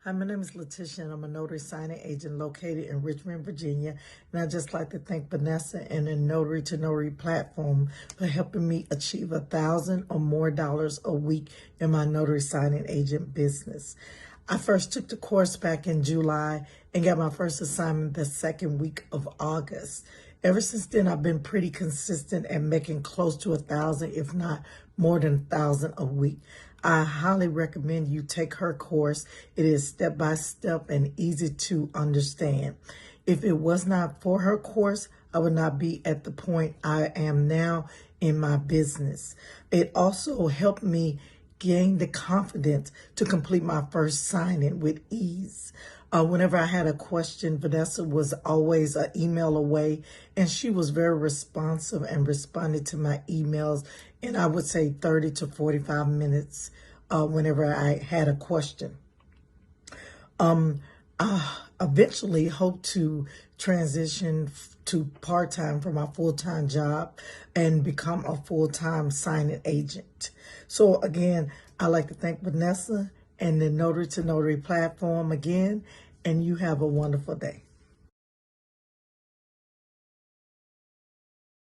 Hi, my name is LUTISHA, and I'm a notary signing agent located in Richmond, Virginia. And I'd just like to thank Vanessa and the Notary to Notary platform for helping me achieve $1,000 or more a week in my notary signing agent business. I first took the course back in July and got my first assignment the second week of August. Ever since then, I've been pretty consistent at making close to 1,000, if not more than 1,000 a week. I highly recommend you take her course. It is step-by-step and easy to understand. If it was not for her course, I would not be at the point I am now in my business. It also helped me gain the confidence to complete my first signing with ease. Whenever I had a question, Vanessa was always an email away, and she was very responsive and responded to my emails in, I would say, 30 to 45 minutes whenever I had a question. I eventually hope to transition to part-time from my full-time job and become a full-time signing agent. So again, I'd like to thank Vanessa and the Notary to Notary platform again, and you have a wonderful day.